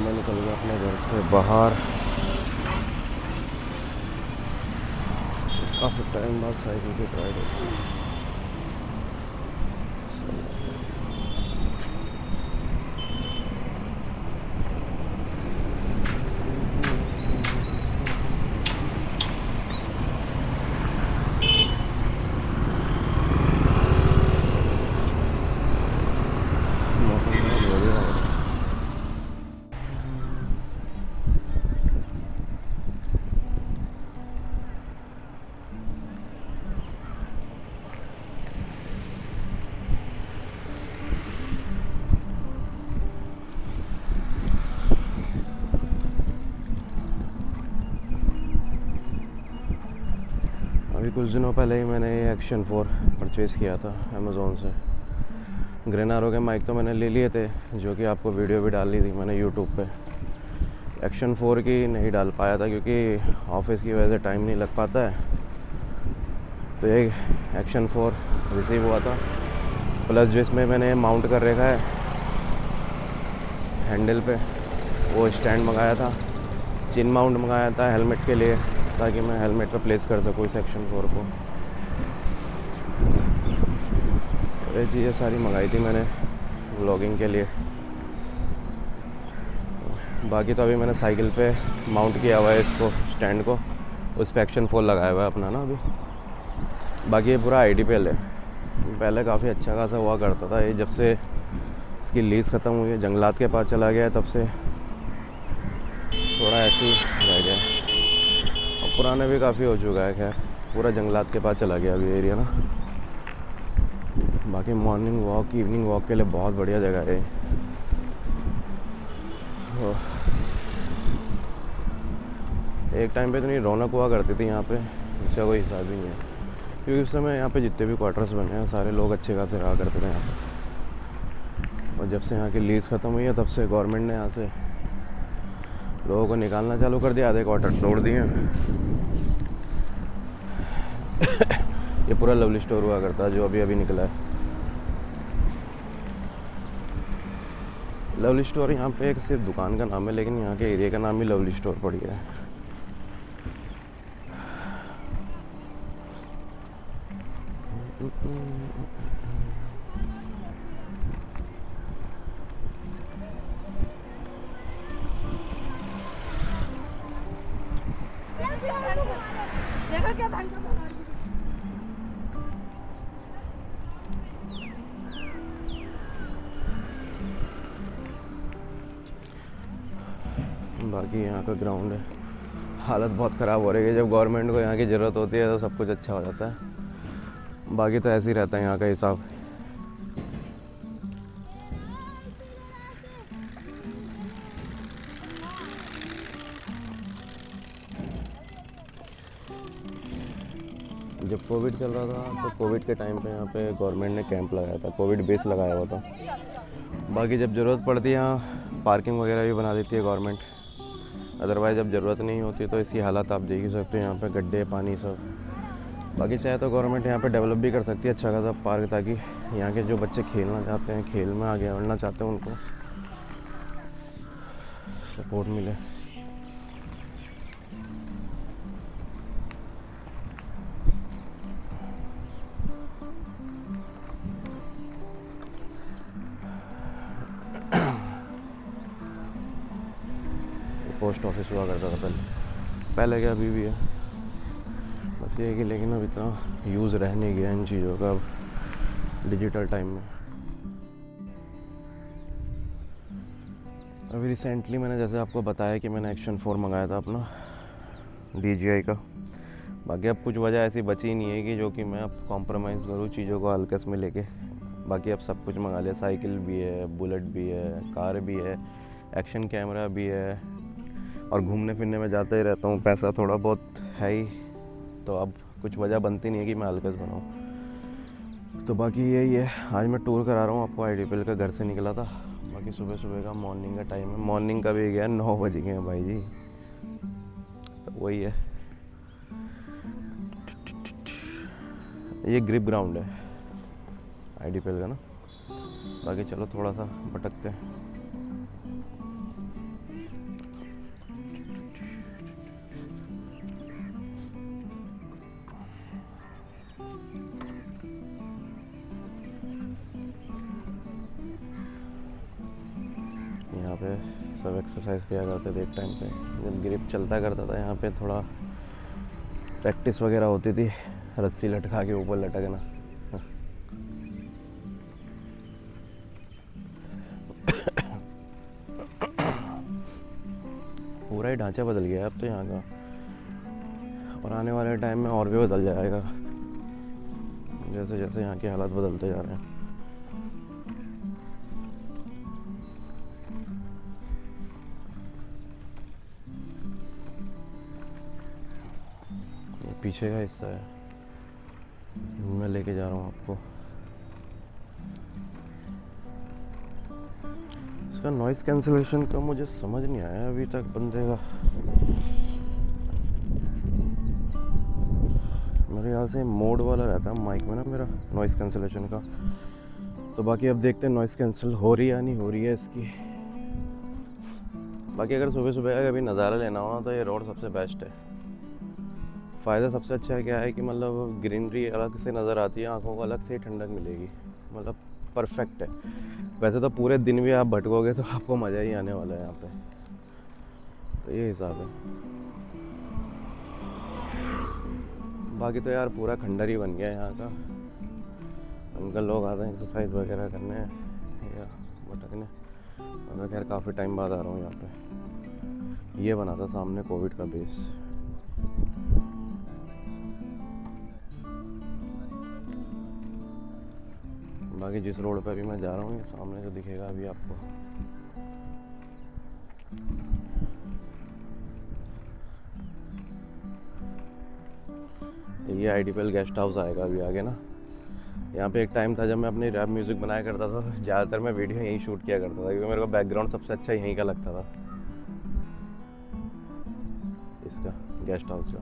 मैं निकल गया अपने घर से बाहर। काफ़ी टाइम बाद साइकिल की राइड होती है। मौसम बहुत बढ़िया लग रहा है। अभी कुछ दिनों पहले ही मैंने ये एक्शन 4 परचेज़ किया था अमेज़ोन से। ग्रेनारो के माइक तो मैंने ले लिए थे, जो कि आपको वीडियो भी डाली थी मैंने यूट्यूब पे। एक्शन 4 की नहीं डाल पाया था क्योंकि ऑफिस की वजह से टाइम नहीं लग पाता है। तो ये एक्शन 4 रिसीव हुआ था, प्लस जो इसमें मैंने माउंट कर रखा है हैंडल पे, वो स्टैंड मंगाया था। चिन माउंट मंगाया था हेलमेट के लिए, ताकि मैं हेलमेट पे प्लेस कर सकूँ इस एक्शन 4 को। ये चीज़ें सारी मंगाई थी मैंने व्लॉगिंग के लिए। बाकी तो अभी मैंने साइकिल पे माउंट किया हुआ है इसको, स्टैंड को। उस पर एक्शन 4 लगाया हुआ है अपना ना अभी। बाकी ये पूरा IDPL है। पहले काफ़ी अच्छा खासा हुआ करता था, ये जब से इसकी लीज़ ख़त्म हुई है, जंगलात के पास चला गया है, तब से थोड़ा ऐसे ही रह गया। और पुराने भी काफ़ी हो चुका है, खैर पूरा जंगलात के पास चला गया अभी एरिया ना। बाकी मॉर्निंग वॉक, इवनिंग वॉक के लिए बहुत बढ़िया जगह है। एक टाइम पे इतनी रौनक हुआ करती थी यहाँ पे, इसका कोई हिसाब ही नहीं है। क्योंकि उस समय यहाँ पे जितने भी क्वार्टर्स बने हैं सारे लोग अच्छे खासे रहा करते थे यहाँ पे। और जब से यहाँ की लीज़ ख़त्म हुई है, तब से गवर्नमेंट ने यहाँ से लोगों को निकालना चालू कर दिया, आधे क्वार्टर तोड़ दिए। ये पूरा लवली स्टोर हुआ करता है जो अभी अभी निकला है। लवली स्टोर यहाँ पे एक सिर्फ दुकान का नाम है, लेकिन यहाँ के एरिया का नाम ही लवली स्टोर पड़ गया है। देखा क्या था बाकी यहाँ का ग्राउंड है, हालत बहुत ख़राब हो रही है। जब गवर्नमेंट को यहाँ की ज़रूरत होती है तो सब कुछ अच्छा हो जाता है। बाकी तो ऐसे ही रहता है यहाँ का हिसाब। जब कोविड चल रहा था तो कोविड के टाइम पे यहाँ पे गवर्नमेंट ने कैंप लगाया था, कोविड बेस लगाया हुआ था। बाकी जब ज़रूरत पड़ती है यहाँ पार्किंग वगैरह भी बना देती है गवर्नमेंट। अदरवाइज़ जब ज़रूरत नहीं होती तो इसकी हालत आप देख ही सकते हैं, यहाँ पे गड्ढे, पानी सब। बाकी चाहे तो गवर्नमेंट यहाँ पे डेवलप भी कर सकती है अच्छा खासा पार्क, ताकि यहाँ के जो बच्चे खेलना चाहते हैं, खेल में आगे बढ़ना चाहते हैं, उनको सपोर्ट मिले। पोस्ट ऑफिस हुआ करता था पहले क्या अभी भी है, बस ये है कि लेकिन अब इतना यूज़ रह नहीं गया इन चीज़ों का अब डिजिटल टाइम में। अभी रिसेंटली मैंने जैसे आपको बताया कि मैंने एक्शन 4 मंगाया था अपना DJI का। बाकी अब कुछ वजह ऐसी बची नहीं है कि जो कि मैं अब कॉम्प्रोमाइज़ करूँ चीज़ों को हल्कस में लेके। बाकी अब सब कुछ मंगा लिया, साइकिल भी है, बुलेट भी है, कार भी है, एक्शन कैमरा भी है, और घूमने फिरने में जाता ही रहता हूँ, पैसा थोड़ा बहुत है ही, तो अब कुछ वजह बनती नहीं है कि मैं हल्कस बनाऊँ। तो बाकी यही है, आज मैं टूर करा रहा हूँ आपको। IDPL का घर से निकला था। बाकी सुबह सुबह का मॉर्निंग का टाइम है, मॉर्निंग का भी गया 9 बज गए हैं भाई जी। तो वही है, ये ग्रिप ग्राउंड है IDPL का ना। बाकी चलो थोड़ा सा भटकते हैं। थे, सब एक्सरसाइज किया करते थे एक टाइम पे, जब ग्रिप चलता करता था यहाँ पे, थोड़ा प्रैक्टिस वगैरह होती थी, रस्सी लटका के ऊपर लटकना। पूरा ही ढांचा बदल गया है अब तो यहाँ का, और आने वाले टाइम में और भी बदल जाएगा जैसे जैसे यहाँ के हालात बदलते जा रहे हैं। ये पीछे का हिस्सा है, मैं लेके जा रहा हूँ आपको। इसका नॉइस कैंसिलेशन का मुझे समझ नहीं आया अभी तक बंदे का। मेरे ख्याल से मोड वाला रहता है माइक में ना मेरा, नॉइस कैंसिलेशन का। तो बाकी अब देखते हैं नॉइस कैंसिल हो रही है या नहीं हो रही है इसकी। बाकी अगर सुबह सुबह का कभी नज़ारा लेना हो ना तो ये रोड सबसे बेस्ट है। फ़ायदा सबसे अच्छा क्या है कि मतलब ग्रीनरी अलग से नज़र आती है, आंखों को अलग से ही ठंडक मिलेगी, मतलब परफेक्ट है। वैसे तो पूरे दिन भी आप भटकोगे तो आपको मज़ा ही आने वाला है यहाँ पे, तो ये हिसाब है। बाकी तो यार पूरा खंडर ही बन गया है यहाँ का। अंकल लोग आते हैं एक्सरसाइज वगैरह करने या भटकने, और मैं खैर काफ़ी टाइम बाद आ रहा हूँ यहाँ पे। ये बना था सामने कोविड का बेस। बाकी जिस रोड पे अभी मैं जा रहा हूँ ये सामने जो दिखेगा अभी आपको, ये आईडीपीएल गेस्ट हाउस आएगा अभी आगे ना। यहाँ पे एक टाइम था जब मैं अपनी रैप म्यूज़िक बनाया करता था, ज़्यादातर मैं वीडियो यहीं शूट किया करता था क्योंकि मेरे को बैकग्राउंड सबसे अच्छा यहीं का लगता था, इसका गेस्ट हाउस का।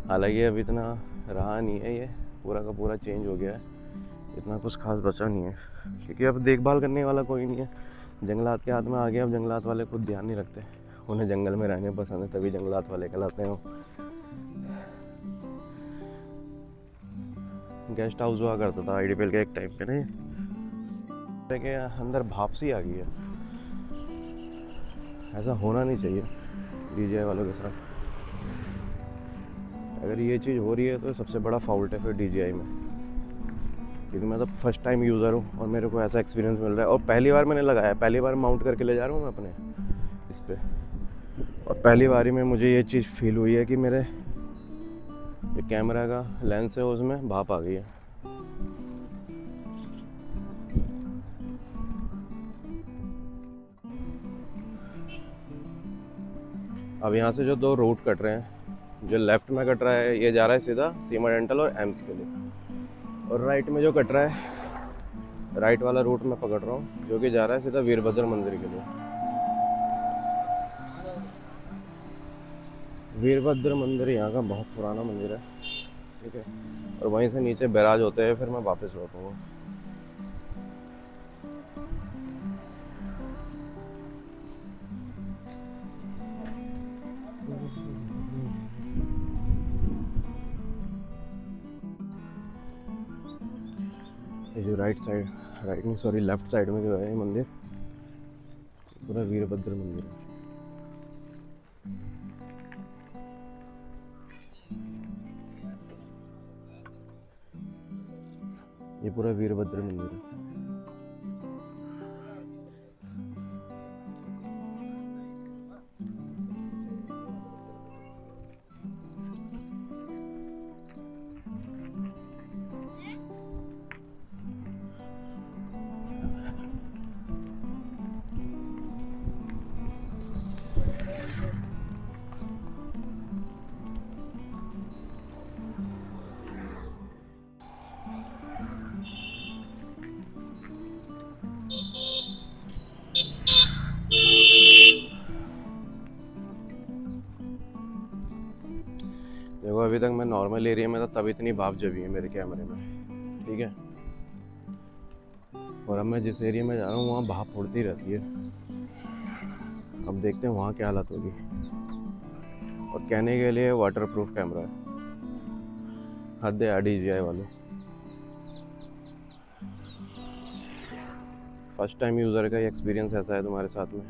हालांकि अभी इतना रहा नहीं है, ये पूरा का पूरा चेंज हो गया है, इतना कुछ खास बचा नहीं है क्योंकि अब देखभाल करने वाला कोई नहीं है। जंगलात के हाथ में आ गया, अब जंगलात वाले खुद ध्यान नहीं रखते, उन्हें जंगल में रहने पसंद है तभी जंगलात वाले कहलाते हैं। गेस्ट हाउस हुआ करता था आईडीपीएल के एक टाइम पे नहीं, के अंदर भाप सी आ गई है। ऐसा होना नहीं चाहिए डीजे वालों के साथ। अगर ये चीज़ हो रही है तो सबसे बड़ा फॉल्ट है फिर डीजीआई में, क्योंकि मैं तो फर्स्ट टाइम यूज़र हूँ और मेरे को ऐसा एक्सपीरियंस मिल रहा है। और पहली बार मैंने लगाया, पहली बार माउंट करके ले जा रहा हूँ मैं अपने इस पर, और पहली बारी में मुझे ये चीज़ फील हुई है कि मेरे जो कैमरा का लेंस है उसमें भाप आ गई है। अब यहाँ से जो दो रूट कट रहे हैं, जो लेफ्ट में कट रहा है ये जा रहा है सीधा सीमा डेंटल और एम्स के लिए, और राइट में जो कट रहा है, राइट वाला रूट मैं पकड़ रहा हूँ जो कि जा रहा है सीधा वीरभद्र मंदिर के लिए। वीरभद्र मंदिर यहाँ का बहुत पुराना मंदिर है, ठीक है, और वहीं से नीचे बैराज होते हैं, फिर मैं वापस लौटूँगा। ये जो राइट साइड, राइट नहीं सॉरी लेफ्ट साइड में जो है ये मंदिर पूरा वीरभद्र मंदिर है। ये पूरा वीरभद्र मंदिर है। देखो अभी तक मैं नॉर्मल एरिया में था तब इतनी भाप जमी है मेरे कैमरे में, ठीक है, और अब मैं जिस एरिया में जा रहा हूँ वहाँ भाप उड़ती रहती है। अब देखते हैं वहाँ क्या हालत होगी। और कहने के लिए वाटर प्रूफ कैमरा है, हद है DJI वाले। फर्स्ट टाइम यूज़र का एक्सपीरियंस ऐसा है तुम्हारे साथ में।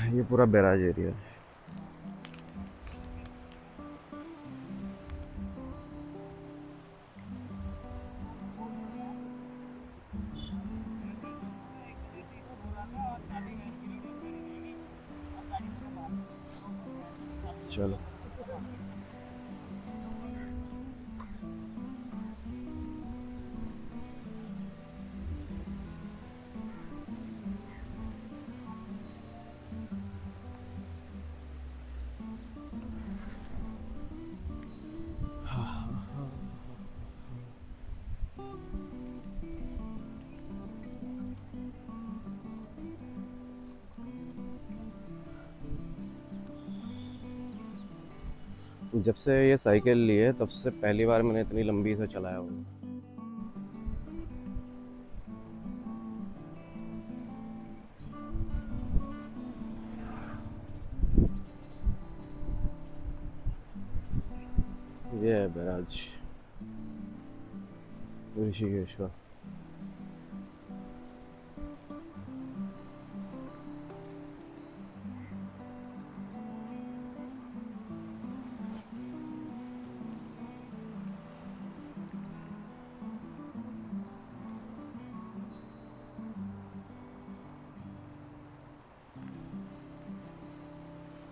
ये पूरा बैराज एरिया है। चलो जब से ये साइकिल ली है तब से पहली बार मैंने इतनी लंबी से चलाया हुआ। ये है बैराज ऋषिकेश्वर।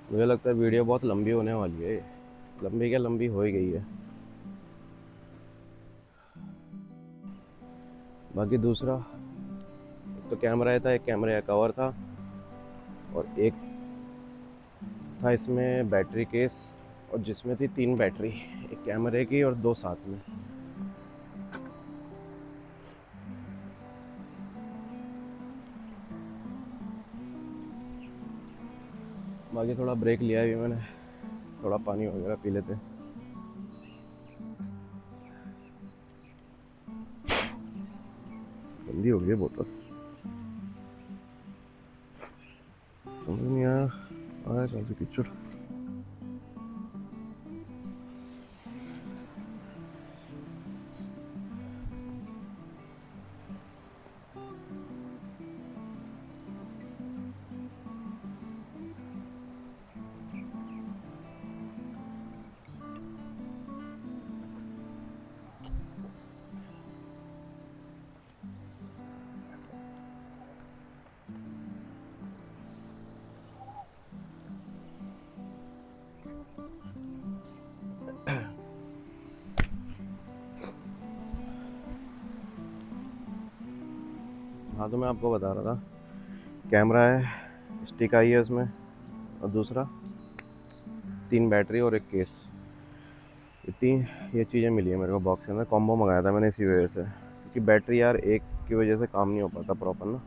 मुझे लगता है वीडियो बहुत लंबी होने वाली है। लंबी क्या लंबी हो ही गई है। बाकी दूसरा एक तो कैमरा था, एक कैमरे का कवर था और एक था इसमें बैटरी केस, और जिसमें थी 3 बैटरी, एक कैमरे की और 2 साथ में। बाकी थोड़ा ब्रेक लिया है भी मैंने, थोड़ा पानी वगैरह पी लेते हैं। गंदी हो गई है बोतल, समझ नहीं आया काफी कीचड़। हाँ तो मैं आपको बता रहा था, कैमरा है, स्टिक आई है उसमें, और दूसरा 3 बैटरी और एक केस। ये चीज़ें मिली है मेरे को बॉक्स के अंदर। कॉम्बो मंगाया था मैंने इसी वजह से, क्योंकि बैटरी यार एक की वजह से काम नहीं हो पाता प्रॉपर ना।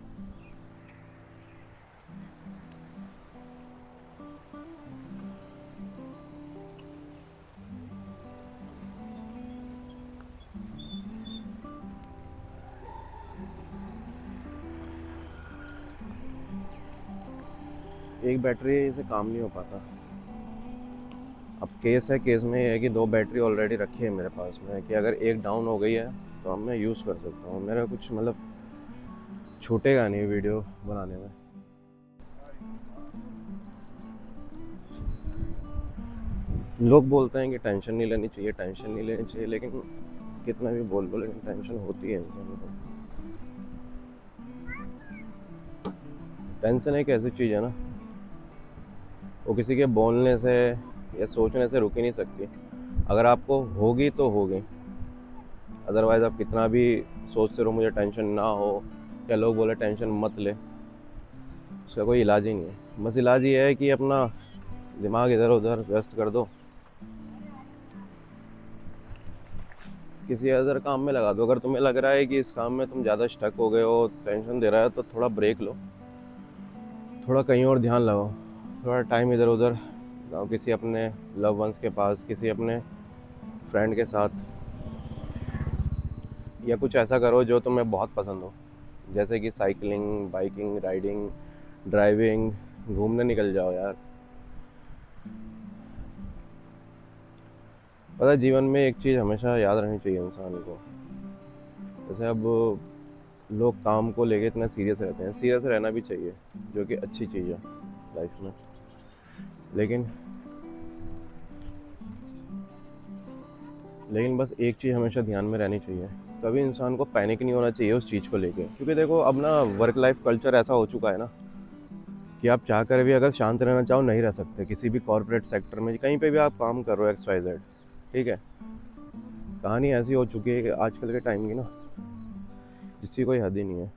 एक बैटरी से काम नहीं हो पाता। अब केस है, केस में ये है कि 2 बैटरी ऑलरेडी रखी है मेरे पास में, कि अगर एक डाउन हो गई है तो अब मैं यूज़ कर सकता हूँ। मेरा कुछ मतलब छूटेगा नहीं वीडियो बनाने में। लोग बोलते हैं कि टेंशन नहीं लेनी चाहिए, टेंशन नहीं लेनी चाहिए, लेकिन कितना भी बोल लो लेकिन टेंशन होती है इंसान को। टेंशन एक ऐसी चीज़ है ना, वो किसी के बोलने से या सोचने से रुक ही नहीं सकती। अगर आपको होगी तो होगी, अदरवाइज़ आप कितना भी सोचते रहो मुझे टेंशन ना हो, या लोग बोले टेंशन मत ले, उसका कोई इलाज ही नहीं है। बस इलाज ये है कि अपना दिमाग इधर उधर व्यस्त कर दो, किसी अदर काम में लगा दो। अगर तुम्हें लग रहा है कि इस काम में तुम ज़्यादा स्टक हो गए हो, टेंशन दे रहा है, तो थोड़ा ब्रेक लो, थोड़ा कहीं और ध्यान लगाओ, थोड़ा टाइम इधर उधर जाओ, किसी अपने लव वंस के पास, किसी अपने फ्रेंड के साथ, या कुछ ऐसा करो जो तुम्हें बहुत पसंद हो, जैसे कि साइकिलिंग, बाइकिंग, राइडिंग, ड्राइविंग, घूमने निकल जाओ यार। पता है, जीवन में एक चीज़ हमेशा याद रखनी चाहिए इंसान को, जैसे अब लोग काम को लेके इतना सीरियस रहते हैं, सीरियस रहना भी चाहिए, जो कि अच्छी चीज़ है लाइफ में। लेकिन बस एक चीज़ हमेशा ध्यान में रहनी चाहिए, कभी इंसान को पैनिक नहीं होना चाहिए उस चीज़ को लेके। क्योंकि देखो अब ना वर्क लाइफ कल्चर ऐसा हो चुका है ना कि आप चाह कर भी अगर शांत रहना चाहो नहीं रह सकते। किसी भी कॉर्पोरेट सेक्टर में कहीं पे भी आप काम कर रहे हो, XYZ, ठीक है, कहानी ऐसी हो चुकी है कि आजकल के टाइम की ना, जिसकी कोई हद ही नहीं है।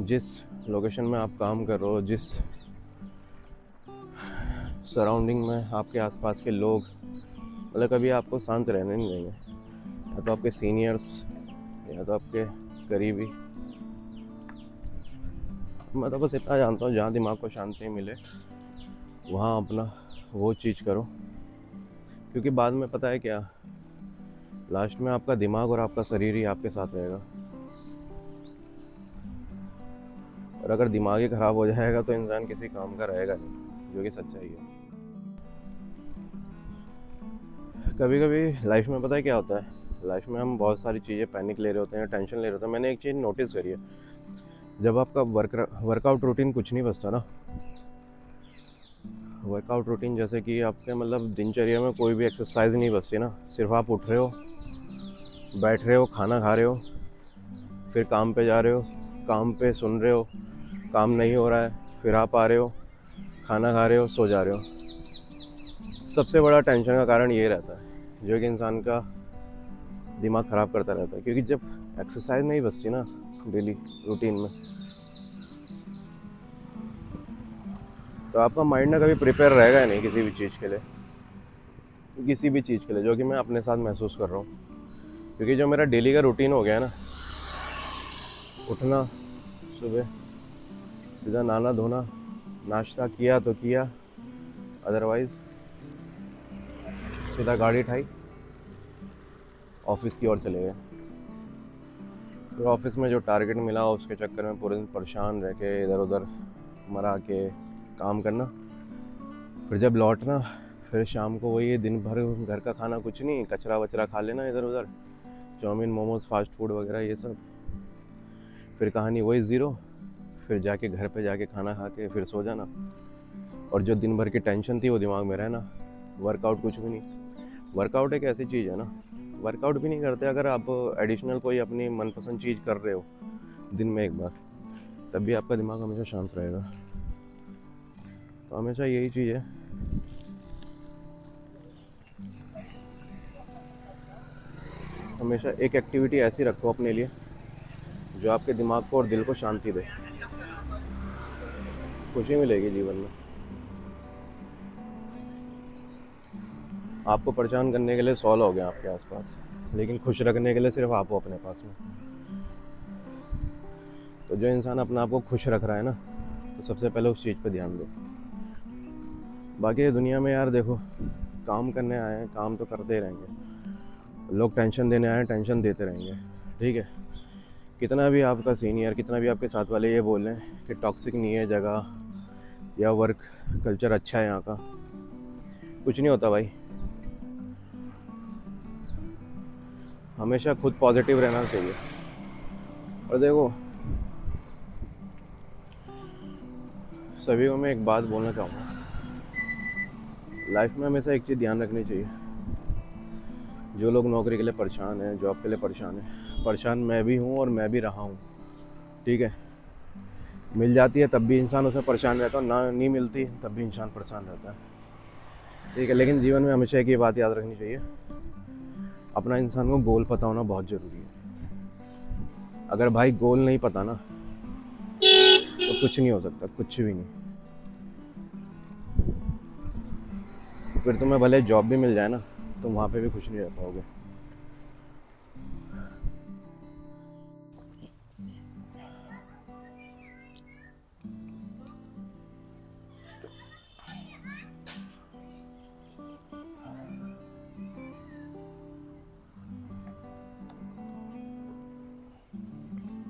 जिस लोकेशन में आप काम कर रहे हो, जिस सराउंडिंग में आपके आसपास के लोग, मतलब कभी आपको शांत रहने नहीं देंगे, या तो आपके सीनियर्स या तो आपके करीबी। मैं तो बस इतना जानता हूँ, जहाँ दिमाग को शांति मिले वहाँ अपना वो चीज़ करो। क्योंकि बाद में पता है क्या, लास्ट में आपका दिमाग और आपका शरीर ही आपके साथ रहेगा। और अगर दिमाग ही ख़राब हो जाएगा तो इंसान किसी काम का रहेगा नहीं, जो कि सच्चाई है। कभी कभी लाइफ में पता है क्या होता है, लाइफ में हम बहुत सारी चीज़ें पैनिक ले रहे होते हैं, टेंशन ले रहे होते हैं। मैंने एक चीज़ नोटिस करी है, जब आपका वर्कआउट रूटीन कुछ नहीं बचता ना, वर्कआउट रूटीन जैसे कि आपके मतलब दिनचर्या में कोई भी एक्सरसाइज नहीं बचती ना, सिर्फ आप उठ रहे हो, बैठ रहे हो, खाना खा रहे हो, फिर काम पे जा रहे हो, काम पे सुन रहे हो, काम नहीं हो रहा है, फिर आप आ रहे हो, खाना खा रहे हो, सो जा रहे हो। सबसे बड़ा टेंशन का कारण ये रहता है, जो कि इंसान का दिमाग ख़राब करता रहता है। क्योंकि जब एक्सरसाइज नहीं बचती ना डेली रूटीन में, तो आपका माइंड ना कभी प्रिपेयर रहेगा नहीं किसी भी चीज़ के लिए, किसी भी चीज़ के लिए, जो कि मैं अपने साथ महसूस कर रहा हूँ। क्योंकि जो मेरा डेली का रूटीन हो गया है ना, उठना सुबह, सीधा नहाना धोना, नाश्ता किया तो किया, अदरवाइज़ सीधा गाड़ी उठाई, ऑफिस की ओर चले गए। फिर ऑफिस में जो टारगेट मिला उसके चक्कर में पूरे दिन परेशान रह के इधर उधर मरा के काम करना। फिर जब लौटना, फिर शाम को वही दिन भर घर का खाना कुछ नहीं, कचरा वचरा खा लेना इधर उधर, चाउमीन मोमोज फास्ट फूड वगैरह ये सब। फिर कहानी वही ज़ीरो। फिर जाके घर पे जाके खाना खा के फिर सो जाना। और जो दिन भर की टेंशन थी वो दिमाग में रहना, वर्कआउट कुछ भी नहीं। वर्कआउट एक ऐसी चीज़ है ना, वर्कआउट भी नहीं करते अगर आप एडिशनल कोई अपनी मनपसंद चीज़ कर रहे हो दिन में एक बार, तब भी आपका दिमाग हमेशा शांत रहेगा। तो हमेशा यही चीज़ है, हमेशा एक एक्टिविटी ऐसी रखो अपने लिए जो आपके दिमाग को और दिल को शांति दे, खुशी मिलेगी जीवन में। आपको परेशान करने के लिए 100 लोग हैं आपके आसपास, लेकिन खुश रखने के लिए सिर्फ आप हो अपने पास में। तो जो इंसान अपने आप को खुश रख रहा है ना, तो सबसे पहले उस चीज़ पे ध्यान दो। बाकी दुनिया में यार देखो, काम करने आए हैं, काम तो करते ही रहेंगे। लोग टेंशन देने आए हैं, टेंशन देते रहेंगे, ठीक है। कितना भी आपका सीनियर, कितना भी आपके साथ वाले ये बोलें कि टॉक्सिक नहीं है जगह या वर्क कल्चर अच्छा है यहाँ का, कुछ नहीं होता भाई। हमेशा खुद पॉजिटिव रहना चाहिए। और देखो, सभी को मैं एक बात बोलना चाहूँगा, लाइफ में हमेशा एक चीज़ ध्यान रखनी चाहिए। जो लोग नौकरी के लिए परेशान हैं, जॉब के लिए परेशान हैं, परेशान मैं भी हूँ और मैं भी रहा हूँ, ठीक है। मिल जाती है तब भी इंसान उसमें परेशान रहता है, ना नहीं मिलती तब भी इंसान परेशान रहता है, ठीक है। लेकिन जीवन में हमेशा एक ये बात याद रखनी चाहिए, अपना इंसान को गोल पता होना बहुत ज़रूरी है। अगर भाई गोल नहीं पता ना, तो कुछ नहीं हो सकता, कुछ भी नहीं। फिर तुम्हें भले जॉब भी मिल जाए ना, तो वहाँ पे भी खुश नहीं रह पाओगे।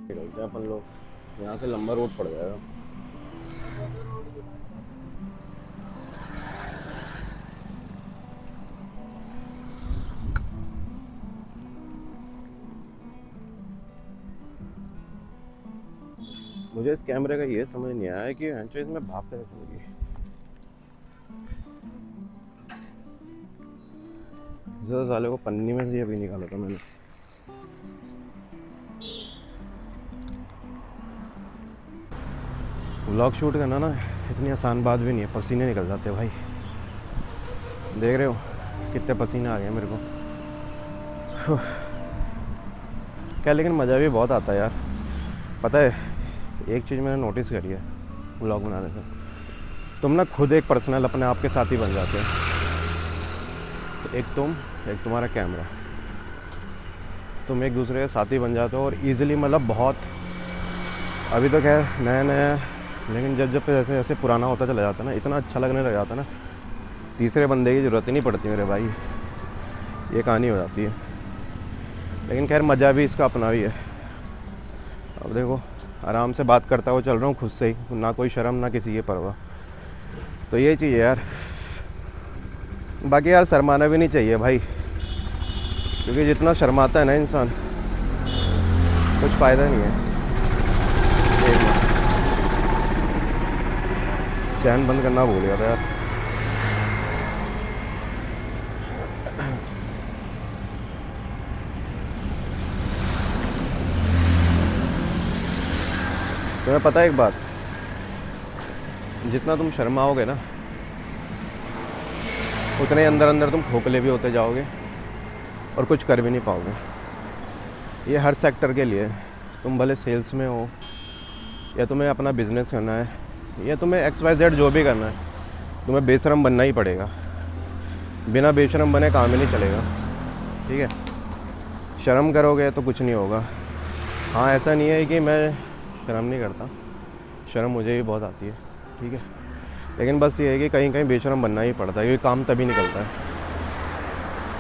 निकलते हैं अपन लोग यहाँ से, लंबा रोड पड़ जाएगा। मुझे इस कैमरे का ये समझ नहीं आया कि हंचो इसमें भाप कैसे होगी। इस साले को पन्नी में से ये भी निकाला था मैंने। व्लॉग शूट करना ना इतनी आसान बात भी नहीं है, पसीने निकल जाते भाई। देख रहे हो कितने पसीने आ गए मेरे को। क्या लेकिन मज़ा भी बहुत आता है यार। पता है एक चीज़ मैंने नोटिस करी है व्लॉग बनाने से, तुम ना खुद एक पर्सनल अपने आप के साथी बन जाते हो। एक तुम, एक तुम्हारा कैमरा, तुम एक दूसरे के साथी बन जाते हो और इजीली, मतलब बहुत, अभी तो खैर नया नया, लेकिन जब जब जैसे जैसे पुराना होता चला जाता है ना, इतना अच्छा लगने लग जाता है ना, तीसरे बंदे की ज़रूरत ही नहीं पड़ती मेरे भाई, ये कहानी हो जाती है। लेकिन खैर मज़ा भी इसका अपना भी है। अब देखो आराम से बात करता हुआ चल रहा हूँ खुद से ही, ना कोई शर्म ना किसी की परवाह। तो ये चीज़ है यार। बाकी यार शर्माना भी नहीं चाहिए भाई, क्योंकि जितना शर्माता है ना इंसान कुछ फ़ायदा नहीं है। चैन बंद करना भूल गया था यार। तुम्हें पता है एक बात, जितना तुम शर्माओगे ना उतने अंदर अंदर तुम खोखले भी होते जाओगे और कुछ कर भी नहीं पाओगे। ये हर सेक्टर के लिए, तुम भले सेल्स में हो या तुम्हें अपना बिजनेस करना है या तुम्हें XYZ जो भी करना है, तुम्हें बेशरम बनना ही पड़ेगा। बिना बेशरम बने काम ही नहीं चलेगा, ठीक है। शर्म करोगे तो कुछ नहीं होगा। हाँ ऐसा नहीं है कि मैं शर्म नहीं करता, शर्म मुझे भी बहुत आती है, ठीक है। लेकिन बस ये है कि कहीं कहीं बेशर्म बनना ही पड़ता है, क्योंकि काम तभी निकलता है,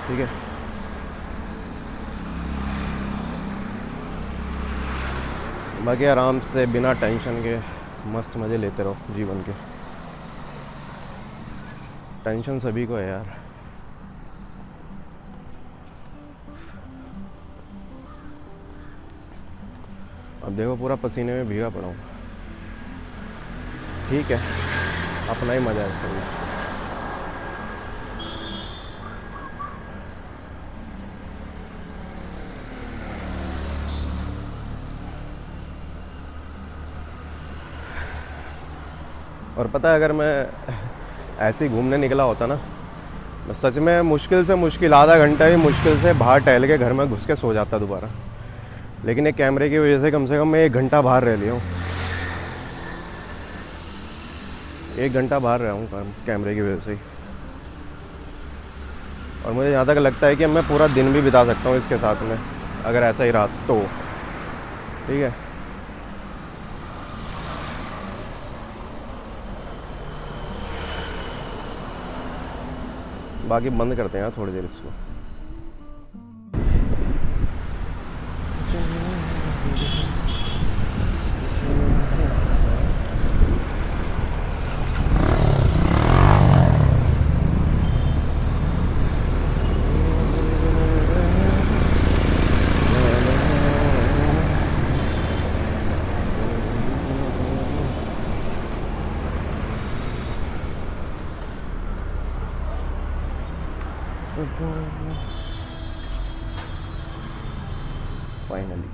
ठीक है। बाकी आराम से बिना टेंशन के मस्त मज़े लेते रहो जीवन के। टेंशन सभी को है यार। अब देखो पूरा पसीने में भीगा पड़ा हूँ, ठीक है, अपना ही मज़ा है इसमें। और पता है अगर मैं ऐसे ही घूमने निकला होता ना, मैं सच में मुश्किल से मुश्किल आधा घंटा ही मुश्किल से बाहर टहल के घर में घुस के सो जाता दोबारा। लेकिन एक कैमरे की वजह से कम मैं 1 घंटा बाहर रह लिया हूँ। 1 घंटा बाहर रहा हूँ कैमरे की वजह से ही। और मुझे जहाँ तक लगता है कि मैं पूरा दिन भी बिता सकता हूँ इसके साथ में, अगर ऐसा ही रहा तो, ठीक है। बाकी बंद करते हैं थोड़ी देर इसको। फाइनली